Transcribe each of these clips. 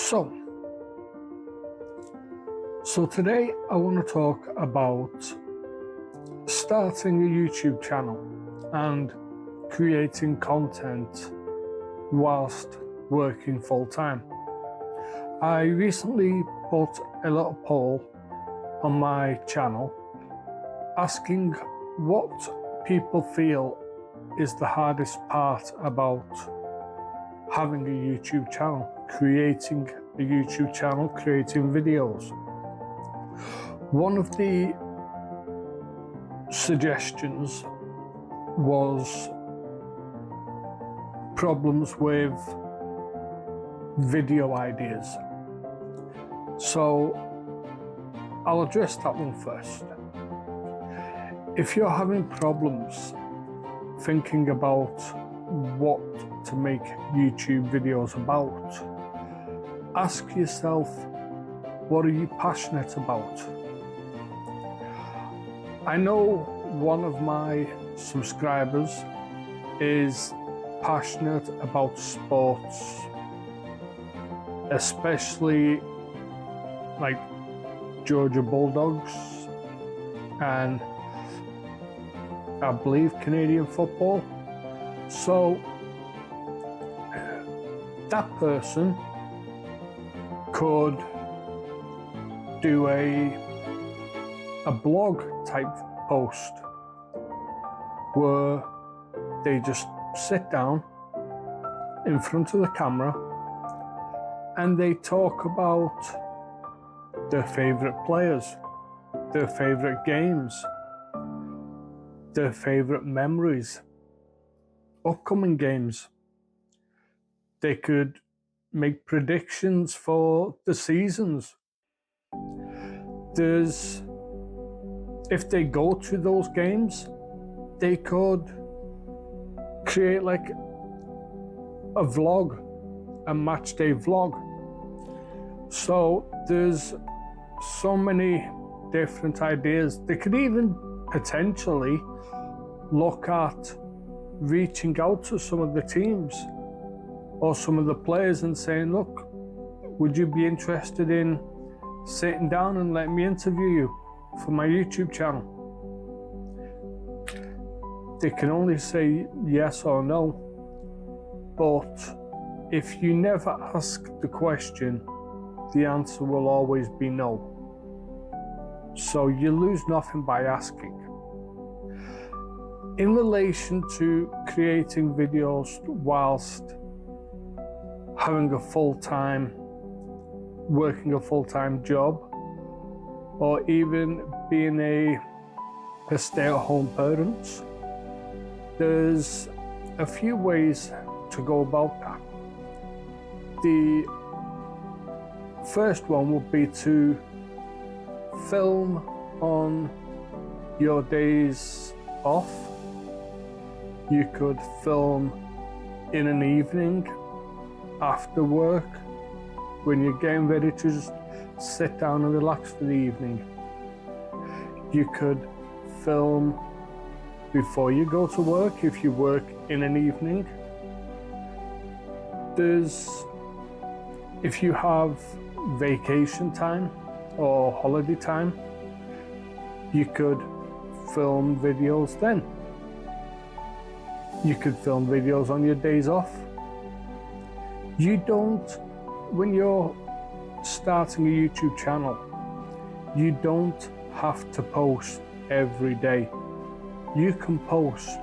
So today I want to talk about starting a YouTube channel and creating content whilst working full-time. I recently put a little poll on my channel asking what people feel is the hardest part about having a YouTube channel, creating a YouTube channel, creating videos. One of the suggestions was problems with video ideas. So I'll address that one first. If you're having problems thinking about what to make YouTube videos about, ask yourself, what are you passionate about? I know one of my subscribers is passionate about sports, especially like Georgia Bulldogs and I believe Canadian football. So that person could do a blog type post where they just sit down in front of the camera and they talk about their favorite players, their favorite games, their favorite memories, upcoming games. They could make predictions for the seasons. If they go to those games, they could create like a vlog, a match day vlog. So there's so many different ideas. They could even potentially look at reaching out to some of the teams or some of the players and saying, look, would you be interested in sitting down and letting me interview you for my YouTube channel? They can only say yes or no, but if you never ask the question, the answer will always be no. So you lose nothing by asking. In relation to creating videos whilst having a working a full-time job, or even being a stay-at-home parent, there's a few ways to go about that. The first one would be to film on your days off. You could film in an evening after work when you're getting ready to just sit down and relax for the evening. You could film before you go to work if you work in an evening. If you have vacation time or holiday time, you could film videos then. You could film videos on your days off. When you're starting a YouTube channel, you don't have to post every day. You can post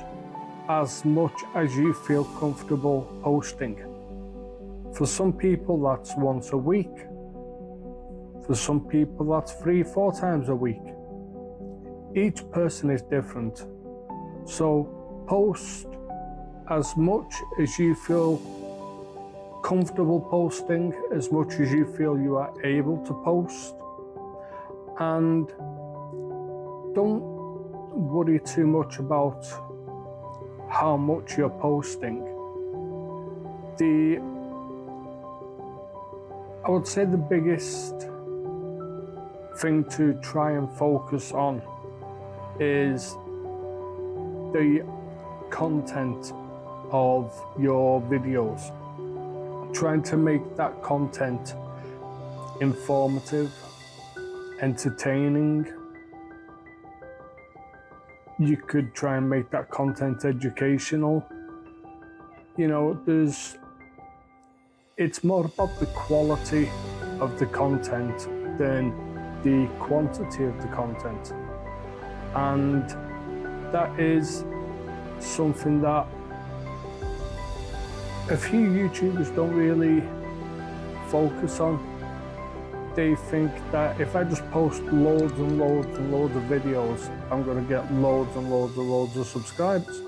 as much as you feel comfortable posting. For some people, that's once a week. For some people, that's 3-4 times a week. Each person is different. So post as much as you feel comfortable posting, as much as you feel you are able to post, and don't worry too much about how much you're posting. I would say the biggest thing to try and focus on is the content of your videos. Trying to make that content informative, entertaining. You could try and make that content educational. You know, it's more about the quality of the content than the quantity of the content. And that is something that a few YouTubers don't really focus on. They think that if I just post loads and loads and loads of videos, I'm going to get loads and loads and loads of subscribers.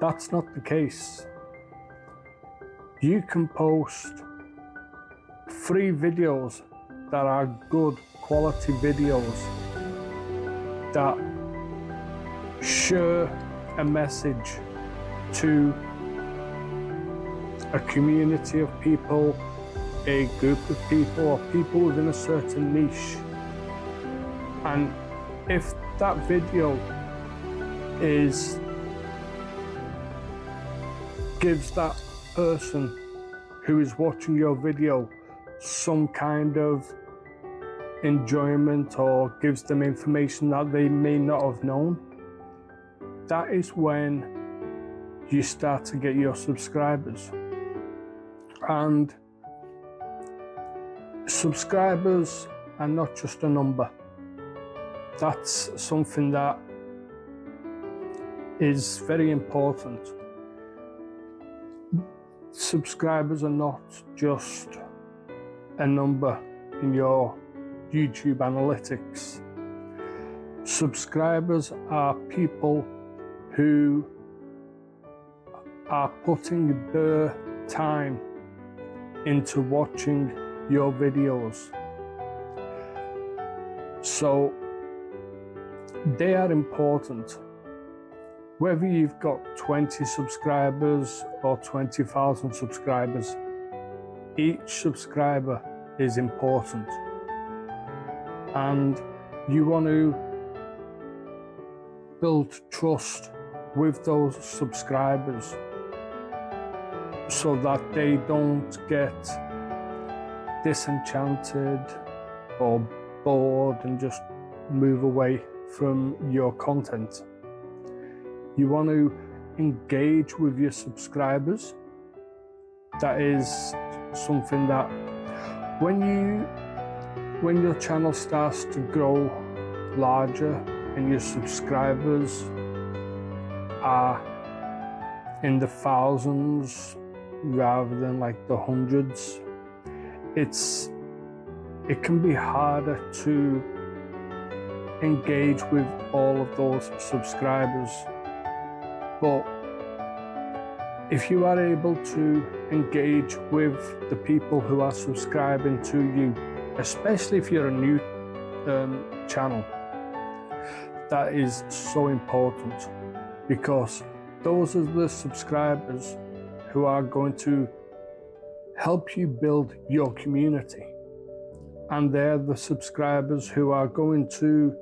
That's not the case. You can post 3 videos that are good quality videos that share a message to a community of people, a group of people, or people within a certain niche. And if that video gives that person who is watching your video some kind of enjoyment or gives them information that they may not have known, that is when you start to get your subscribers. And subscribers are not just a number. That's something that is very important. Subscribers are not just a number in your YouTube analytics. Subscribers are people who are putting their time into watching your videos. So they are important. Whether you've got 20 subscribers or 20,000 subscribers, each subscriber is important. And you want to build trust with those subscribers so that they don't get disenchanted or bored and just move away from your content. You want to engage with your subscribers. That is something that when your channel starts to grow larger and your subscribers are in the thousands rather than like the hundreds, it can be harder to engage with all of those subscribers. But if you are able to engage with the people who are subscribing to you, especially if you're a new channel, that is so important, because those are the subscribers who are going to help you build your community. And they're the subscribers who are going to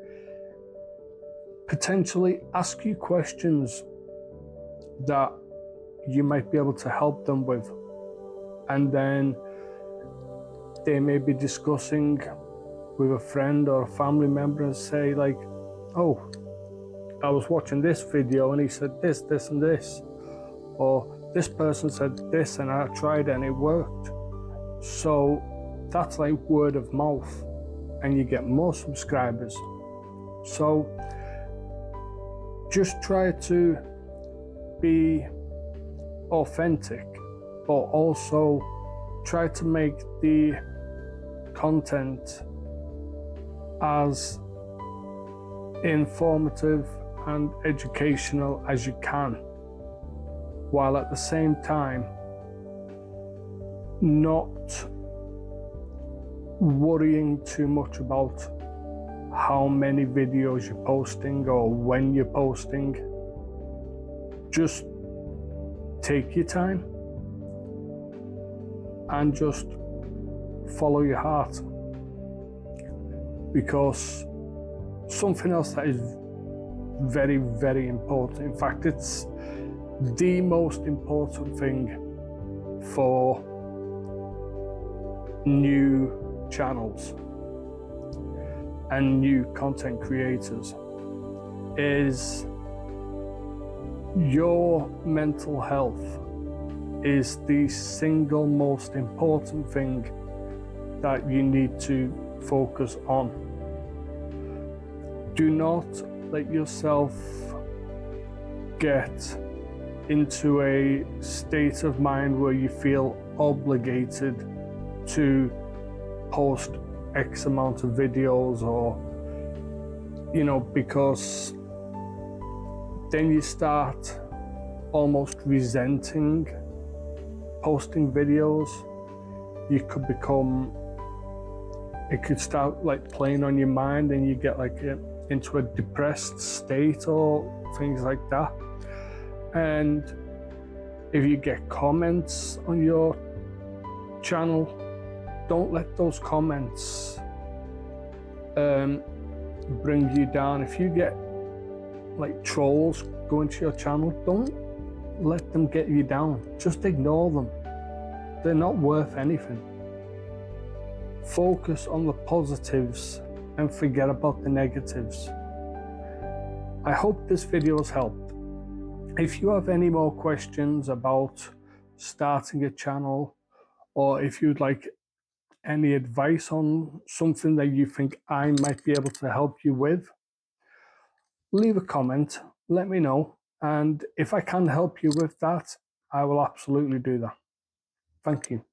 potentially ask you questions that you might be able to help them with. And then they may be discussing with a friend or a family member and say like, oh, I was watching this video and he said this, this and this. Or this person said this and I tried it and it worked. So that's like word of mouth and you get more subscribers. So just try to be authentic, but also try to make the content as informative and educational as you can, while at the same time not worrying too much about how many videos you're posting or when you're posting. Just take your time and just follow your heart, because something else that is very, very important, in fact it's the most important thing for new channels and new content creators is your mental health is the single most important thing that you need to focus on. Do not let yourself get into a state of mind where you feel obligated to post X amount of videos, or because then you start almost resenting posting videos. It could start like playing on your mind, and you get like into a depressed state or things like that. And if you get comments on your channel, don't let those comments bring you down. If you get like trolls going to your channel, don't let them get you down. Just ignore them. They're not worth anything. Focus on the positives and forget about the negatives. I hope this video has helped. If you have any more questions about starting a channel, or if you'd like any advice on something that you think I might be able to help you with, leave a comment, let me know, and if I can help you with that, I will absolutely do that. Thank you.